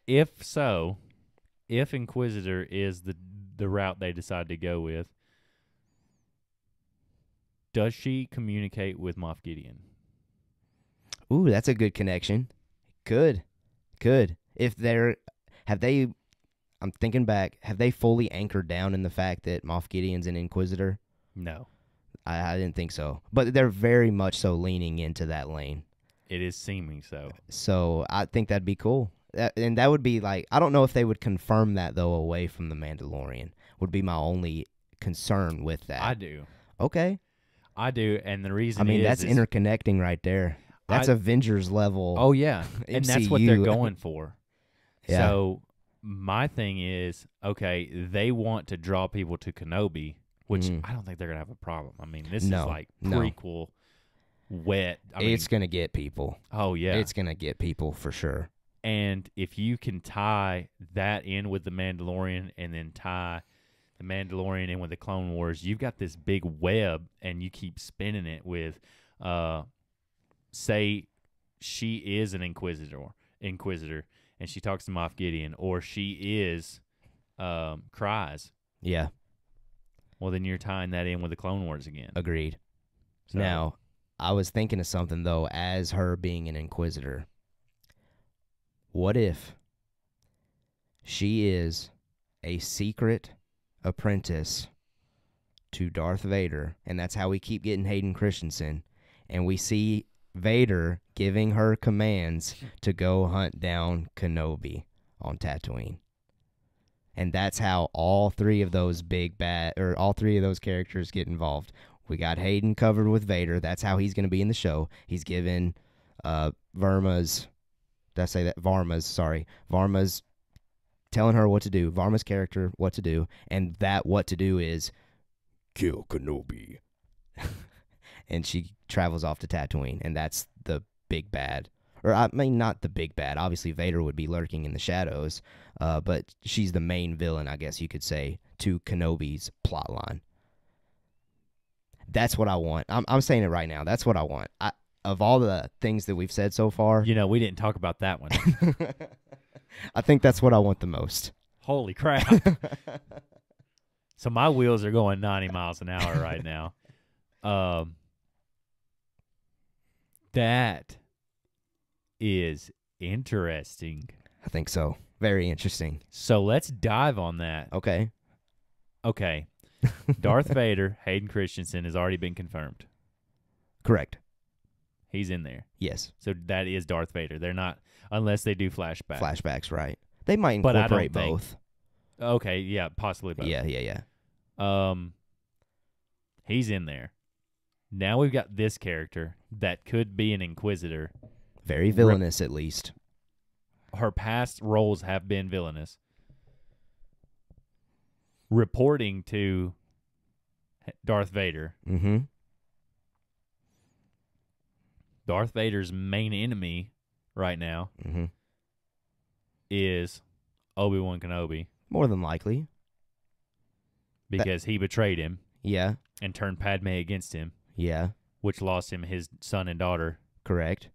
S1: if Inquisitor is the route they decide to go with, does she communicate with Moff Gideon?
S3: Ooh, that's a good connection. Could. If I'm thinking back, have they fully anchored down in the fact that Moff Gideon's an Inquisitor?
S1: No.
S3: I didn't think so. But they're very much so leaning into that lane.
S1: It is seeming so.
S3: So I think that'd be cool. And that would be like, I don't know if they would confirm that, though, away from The Mandalorian. Would be my only concern with that.
S1: I do.
S3: Okay.
S1: I do, and the reason
S3: I mean, that's interconnecting right there. That's Avengers level.
S1: Oh, yeah. And that's what they're going for.
S3: Yeah.
S1: So my thing is, okay, they want to draw people to Kenobi, which I don't think they're going to have a problem. I mean, this is like prequel wet.
S3: It's going to get people.
S1: Oh, yeah.
S3: It's going to get people for sure.
S1: And if you can tie that in with The Mandalorian and then tie The Mandalorian in with the Clone Wars, you've got this big web, and you keep spinning it with, say, she is an Inquisitor, and she talks to Moff Gideon, or she is Kryze.
S3: Yeah.
S1: Well, then you're tying that in with the Clone Wars again.
S3: Agreed.
S1: So,
S3: now, I was thinking of something, though, as her being an Inquisitor. What if she is a secret apprentice to Darth Vader, and that's how we keep getting Hayden Christensen, and we see Vader giving her commands to go hunt down Kenobi on Tatooine. And that's how all 3 of those all 3 of those characters get involved. We got Hayden covered with Vader. That's how he's going to be in the show. He's given Varma's telling her what to do. Varma's character what to do, and that what to do is
S2: kill Kenobi.
S3: And she travels off to Tatooine, and that's the big bad. Or, I mean, not the big bad. Obviously, Vader would be lurking in the shadows, but she's the main villain, I guess you could say, to Kenobi's plotline. That's what I want. I'm saying it right now. That's what I want. Of all the things that we've said so far,
S1: You know, we didn't talk about that one.
S3: I think that's what I want the most.
S1: Holy crap. So my wheels are going 90 miles an hour right now. That is interesting.
S3: I think so. Very interesting.
S1: So let's dive on that.
S3: Okay.
S1: Okay. Darth Vader, Hayden Christensen, has already been confirmed.
S3: Correct.
S1: He's in there.
S3: Yes.
S1: So that is Darth Vader. They're not, unless they do flashbacks.
S3: Flashbacks, right. They might
S1: But I don't
S3: incorporate
S1: think-
S3: both.
S1: Okay, yeah, possibly both.
S3: Yeah.
S1: He's in there. Now we've got this character that could be an Inquisitor.
S3: Very villainous, at least.
S1: Her past roles have been villainous. Reporting to Darth Vader.
S3: Mm-hmm.
S1: Darth Vader's main enemy right now
S3: Mm-hmm.
S1: is Obi-Wan Kenobi
S3: More than likely.
S1: because he betrayed him
S3: Yeah.
S1: and turned Padme against him,
S3: Yeah.
S1: which lost him his son and daughter.
S3: Correct.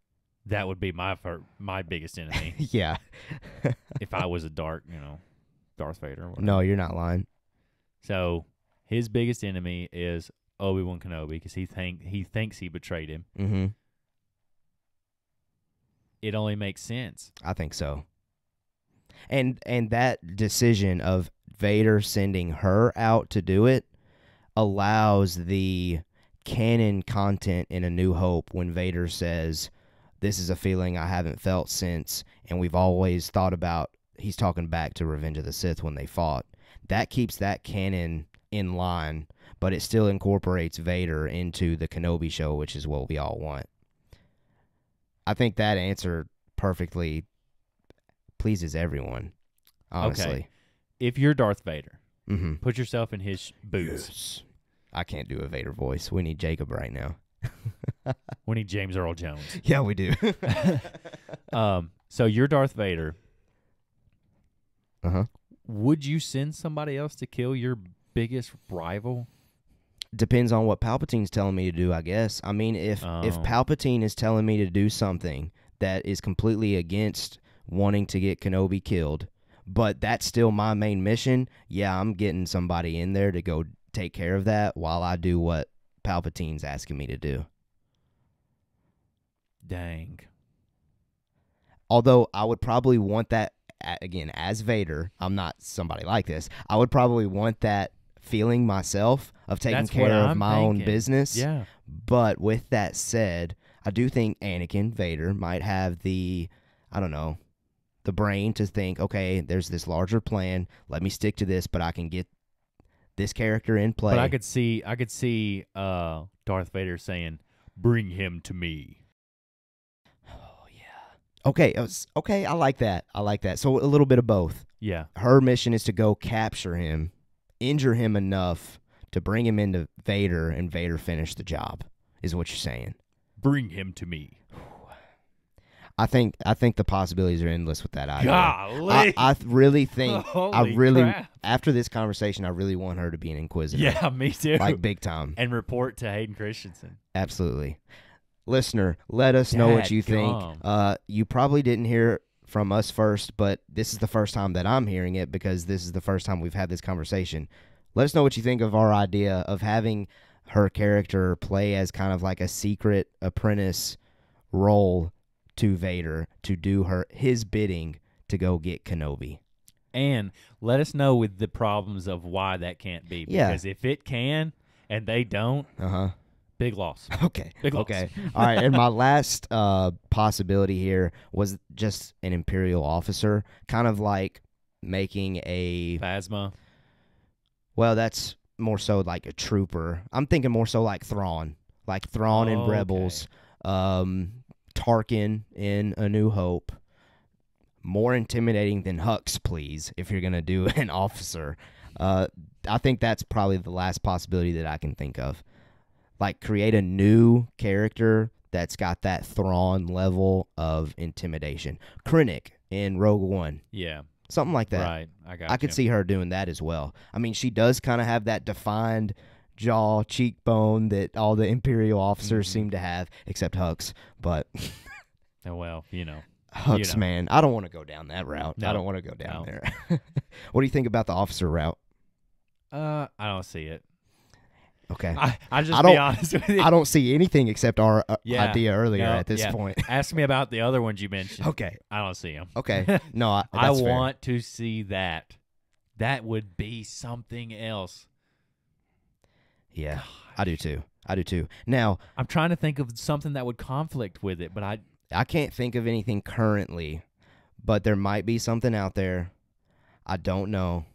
S1: That would be my biggest enemy
S3: Yeah.
S1: if I was a Darth Vader. Or whatever.
S3: No, you're not lying.
S1: So his biggest enemy is Obi-Wan Kenobi because he thinks he betrayed him.
S3: Mm-hmm.
S1: It only makes sense.
S3: I think so. And that decision of Vader sending her out to do it allows the canon content in A New Hope when Vader says, "This is a feeling I haven't felt since," and we've always thought about, he's talking back to Revenge of the Sith when they fought. That keeps that canon in line, but it still incorporates Vader into the Kenobi show, which is what we all want. I think that answer perfectly pleases everyone, honestly.
S1: Okay. If you're Darth Vader,
S3: Mm-hmm.
S1: put yourself in his boots.
S3: Yes. I can't do a Vader voice. We need Jacob right now.
S1: We need James Earl Jones.
S3: Yeah, we do.
S1: So you're Darth Vader.
S3: Uh-huh.
S1: Would you send somebody else to kill your biggest rival?
S3: Depends on what Palpatine's telling me to do, I guess. I mean, if
S1: Oh.
S3: Palpatine is telling me to do something that is completely against wanting to get Kenobi killed, but that's still my main mission, yeah, I'm getting somebody in there to go take care of that while I do what Palpatine's asking me to do.
S1: Dang.
S3: Although I would probably want that, again, as Vader, I'm not somebody like this, I would probably want that feeling myself of taking
S1: That's what
S3: care of
S1: I'm
S3: my own
S1: thinking.
S3: business.
S1: Yeah.
S3: But with that said, I do think Anakin, Vader, might have the brain to think, okay, there's this larger plan. Let me stick to this, but I can get this character in play.
S1: But I could see Darth Vader saying, "Bring him to me."
S3: Oh, yeah. Okay, okay, I like that. So a little bit of both.
S1: Yeah.
S3: Her mission is to go capture him, injure him enough to bring him into Vader, and Vader finish the job, is what you're saying.
S1: Bring him to me.
S3: I think the possibilities are endless with that idea.
S1: Golly.
S3: I really think
S1: Holy crap.
S3: after this conversation, I really want her to be an Inquisitor.
S1: Yeah, me too.
S3: Like big time.
S1: And report to Hayden Christensen.
S3: Absolutely. Listener, let us know what you think.
S1: Dadgum.
S3: You probably didn't hear from us first, but this is the first time that I'm hearing it because this is the first time we've had this conversation. Let us know what you think of our idea of having her character play as kind of like a secret apprentice role to Vader to do his bidding to go get Kenobi.
S1: And let us know with the problems of why that can't be.
S3: Yeah.
S1: Because if it can and they don't,
S3: Uh-huh.
S1: big loss.
S3: Okay.
S1: Big loss.
S3: Okay. All right. And my last possibility here was just an Imperial officer, kind of like making a.
S1: Phasma.
S3: Well, that's more so like a trooper. I'm thinking more so like Thrawn in
S1: Okay.
S3: Rebels, Tarkin in A New Hope. More intimidating than Hux, please, if you're going to do an officer. I think that's probably the last possibility that I can think of. Like, create a new character that's got that Thrawn level of intimidation. Krennic in Rogue One.
S1: Yeah.
S3: Something like that.
S1: Right. I got
S3: I could see her doing that as well. I mean, she does kind of have that defined jaw, cheekbone that all the Imperial officers
S1: Mhm.
S3: seem to have, except Hux. But
S1: Oh, well,
S3: Hux,
S1: know.
S3: man, I don't want to go down that route. I
S1: No.
S3: don't want to go down
S1: No.
S3: there. What do you think about the officer route?
S1: I don't see it.
S3: Okay.
S1: I just
S3: I
S1: be
S3: don't-
S1: honest with you.
S3: I don't see anything except our
S1: Yeah.
S3: idea earlier
S1: No,
S3: at this
S1: yeah.
S3: point.
S1: Ask me about the other ones you mentioned.
S3: Okay.
S1: I don't see them.
S3: Okay. No,
S1: I
S3: that's fair.
S1: want to see that. That would be something else.
S3: Yeah, I do too. I do too. Now,
S1: I'm trying to think of something that would conflict with it, but
S3: I can't think of anything currently, but there might be something out there. I don't know,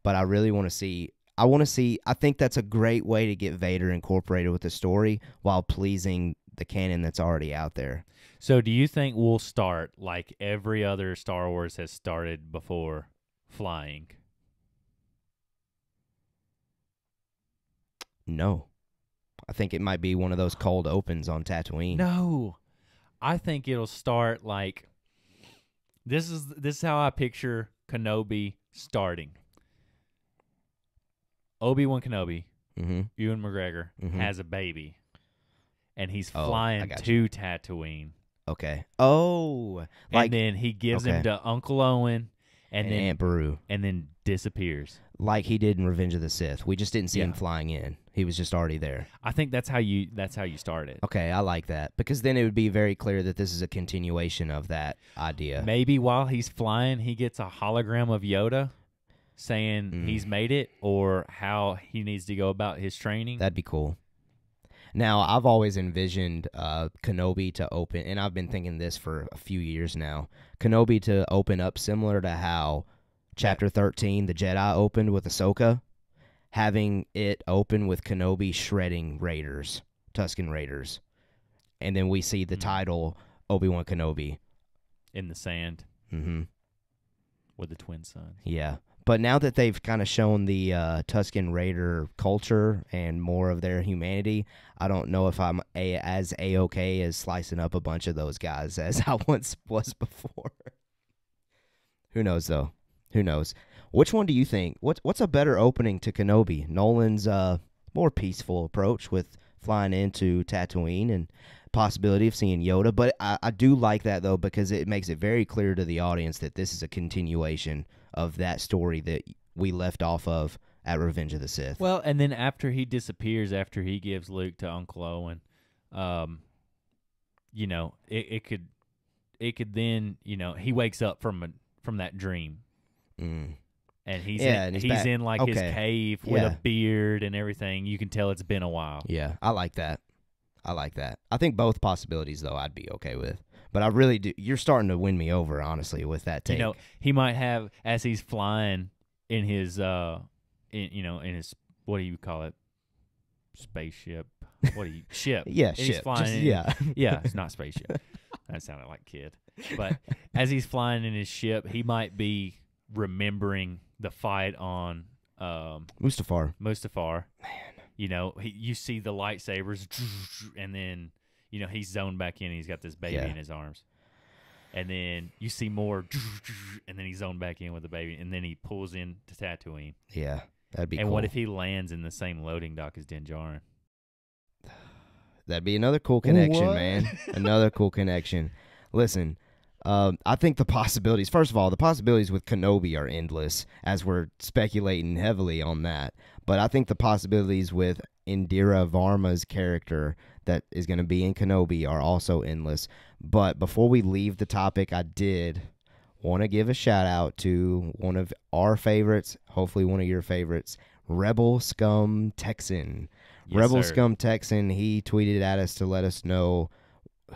S3: but I really want to see. I think that's a great way to get Vader incorporated with the story while pleasing the canon that's already out there.
S1: So do you think we'll start like every other Star Wars has started before, flying?
S3: No. I think it might be one of those cold opens on Tatooine.
S1: No. I think it'll start like this is how I picture Kenobi starting. Obi-Wan Kenobi,
S3: Mm-hmm.
S1: Ewan McGregor,
S3: Mhm.
S1: has a baby, and he's
S3: Oh, I
S1: flying
S3: got
S1: to Tatooine.
S3: Okay. Oh, like
S1: And then he gives him
S3: okay.
S1: to Uncle Owen, and
S3: and
S1: then
S3: Aunt Beru,
S1: disappears.
S3: like he did in Revenge of the Sith. We just didn't see him
S1: Yeah.
S3: flying in. He was just already there.
S1: I think that's how you start it.
S3: Okay, I like that because then it would be very clear that this is a continuation of that idea.
S1: Maybe while he's flying, he gets a hologram of Yoda saying he's made it or how he needs to go about his training.
S3: That'd be cool. Now, I've always envisioned Kenobi to open, and I've been thinking this for a few years now, Kenobi to open up similar to how Chapter 13, the Jedi, opened with Ahsoka, having it open with Kenobi shredding Raiders, Tusken Raiders. And then we see the title, Obi-Wan Kenobi.
S1: in the sand
S3: Mm-hmm.
S1: with the twin sons.
S3: Yeah. But now that they've kind of shown the Tusken Raider culture and more of their humanity, I don't know if I'm as A-okay as slicing up a bunch of those guys as I once was before. Who knows, though? Who knows? Which one do you think? What's a better opening to Kenobi? Nolan's more peaceful approach with flying into Tatooine and possibility of seeing Yoda. But I do like that, though, because it makes it very clear to the audience that this is a continuation of that story that we left off of at Revenge of the Sith.
S1: Well, and then after he disappears, after he gives Luke to Uncle Owen, it could then, he wakes up from that dream.
S3: Mm.
S1: And he's
S3: Yeah,
S1: in,
S3: and he's
S1: he's
S3: back.
S1: in like his
S3: Okay.
S1: cave with
S3: Yeah.
S1: a beard and everything. You can tell it's been a while.
S3: Yeah, I like that. I think both possibilities, though, I'd be okay with. But I really do. You're starting to win me over, honestly, with that take.
S1: He might have, as he's flying in his in his, what do you call it, spaceship? What do you ship?
S3: Yeah,
S1: And he's
S3: shit.
S1: flying
S3: Just-
S1: in-
S3: yeah.
S1: Yeah, it's not spaceship. That sounded like kid. But as he's flying in his ship, he might be remembering the fight on
S3: Mustafar.
S1: Mustafar. Man. You see the lightsabers, and then, he's zoned back in. And he's got this baby
S3: Yeah.
S1: in his arms. And then you see more, and then he's zoned back in with the baby, and then he pulls in to Tatooine.
S3: Yeah, that'd be
S1: And
S3: cool.
S1: what if he lands in the same loading dock as Din Djarin?
S3: That'd be another cool connection,
S1: What?
S3: man. Another cool connection. Listen, I think the possibilities, first of all, the possibilities with Kenobi are endless, as we're speculating heavily on that. But I think the possibilities with Indira Varma's character that is going to be in Kenobi are also endless. But before we leave the topic, I did want to give a shout out to one of our favorites, hopefully one of your favorites, Rebel Scum Texan.
S1: Yes,
S3: Rebel
S1: sir.
S3: Scum Texan, he tweeted at us to let us know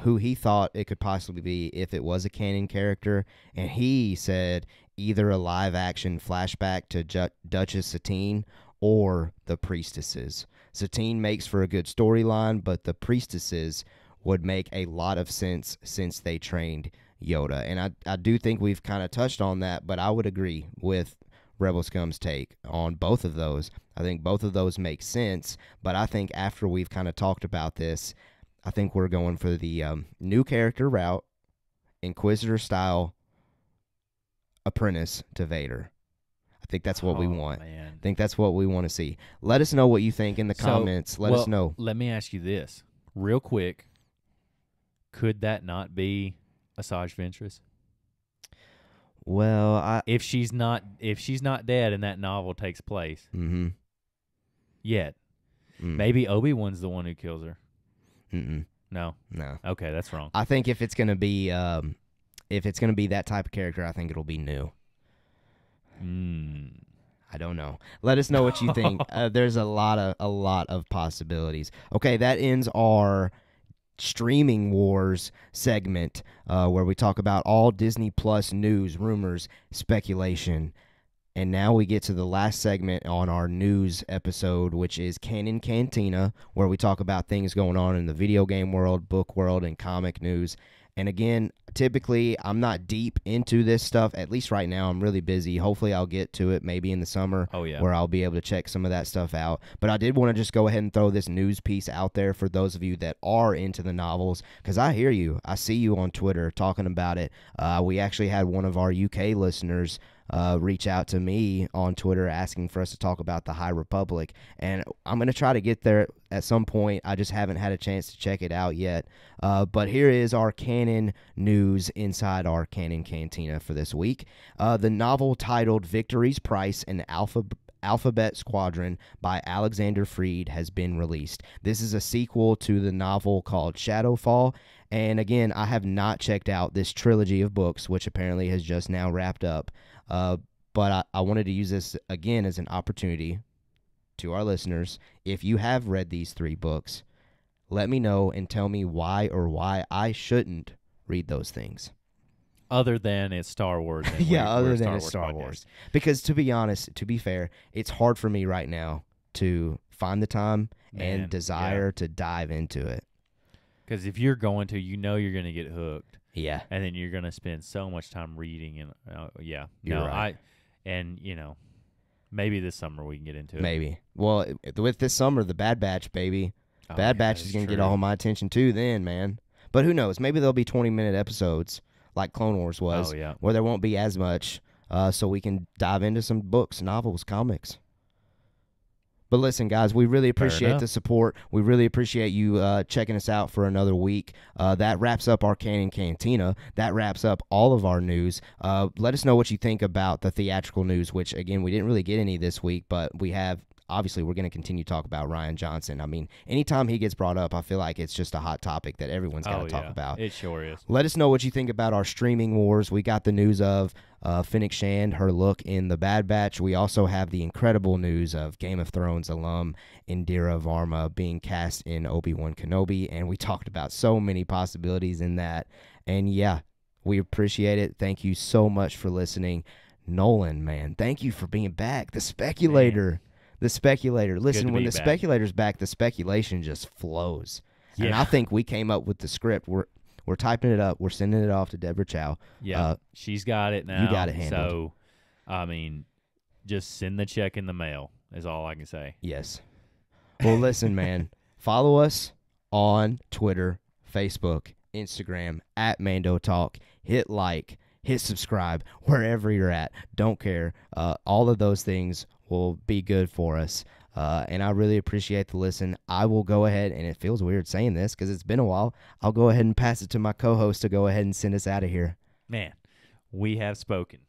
S3: who he thought it could possibly be if it was a canon character, and he said either a live-action flashback to Duchess Satine or the Priestesses. Satine makes for a good storyline, but the Priestesses would make a lot of sense since they trained Yoda, and I do think we've kind of touched on that, but I would agree with Rebel Scum's take on both of those. I think both of those make sense, but I think after we've kind of talked about this, I think we're going for the new character route, Inquisitor-style apprentice to Vader. I think that's what we
S1: Oh,
S3: want.
S1: Man.
S3: I think that's what we want to see. Let us know what you think in the comments. Let us know.
S1: Let me ask you this real quick. Could that not be Asajj Ventress?
S3: Well,
S1: If she's not dead and that novel takes place
S3: mm-hmm.
S1: yet,
S3: Mm.
S1: maybe Obi-Wan's the one who kills her.
S3: Mm-mm.
S1: No.
S3: No.
S1: Okay, that's wrong.
S3: I think if it's gonna be that type of character, I think it'll be new. I don't know. Let us know what you think. There's a lot of possibilities. Okay, that ends our Streaming Wars segment, where we talk about all Disney Plus news, rumors, speculation. And now we get to the last segment on our news episode, which is Canon Cantina, where we talk about things going on in the video game world, book world, and comic news. And again, typically, I'm not deep into this stuff. At least right now, I'm really busy. Hopefully, I'll get to it maybe in the summer where I'll be able to check some of that stuff out. But I did want to just go ahead and throw this news piece out there for those of you that are into the novels, because I hear you. I see you on Twitter talking about it. We actually had one of our UK listeners reach out to me on Twitter asking for us to talk about the High Republic, and I'm going to try to get there at some point. I just haven't had a chance to check it out yet. But here is our canon news inside our Canon Cantina for this week. The novel titled Victory's Price and Alphabet Squadron by Alexander Freed has been released. This is a sequel to the novel called Shadowfall. And again, I have not checked out this trilogy of books, which apparently has just now wrapped up. But I wanted to use this again as an opportunity to our listeners. If you have read these 3 books, let me know and tell me why I shouldn't read those things.
S1: Other than it's Star Wars. And
S3: yeah,
S1: we're
S3: other than it's Star Wars. Because to be honest, to be fair, it's hard for me right now to find the time and desire to dive into it.
S1: Because if you're going to, you're going to get hooked.
S3: Yeah.
S1: And then you're going to spend so much time reading. And
S3: You're right.
S1: Maybe this summer we can get into it.
S3: Maybe. Well, with this summer, the Bad Batch, baby. Bad Batch is going to get all my attention too then, man. But who knows? Maybe there'll be 20-minute episodes like Clone Wars was, where there won't be as much, so we can dive into some books, novels, comics. But listen, guys, we really appreciate the support. We really appreciate you checking us out for another week. That wraps up our Canon Cantina. That wraps up all of our news. Let us know what you think about the theatrical news, which, again, we didn't really get any this week, but we have. Obviously, we're going to continue to talk about Rian Johnson. I mean, anytime he gets brought up, I feel like it's just a hot topic that everyone's got to talk about.
S1: It sure is.
S3: Let us know what you think about our streaming wars. We got the news of Fennec Shand, her look in The Bad Batch. We also have the incredible news of Game of Thrones alum Indira Varma being cast in Obi-Wan Kenobi, and we talked about so many possibilities in that. And yeah, we appreciate it. Thank you so much for listening. Nolan, man, thank you for being back. The Speculator. Man. The Speculator. Listen, when the Speculator's back, the speculation just flows. Yeah. And I think we came up with the script. We're typing it up. We're sending it off to Deborah Chow.
S1: Yeah, she's got it now.
S3: You got it handled.
S1: So, I mean, just send the check in the mail is all I can say.
S3: Yes. Well, listen, man. Follow us on Twitter, Facebook, Instagram, at Mando Talk. Hit like, hit subscribe, wherever you're at. Don't care. All of those things will be good for us. And I really appreciate the listen. I will go ahead, and it feels weird saying this because it's been a while. I'll go ahead and pass it to my co-host to go ahead and send us out of here.
S1: Man, we have spoken.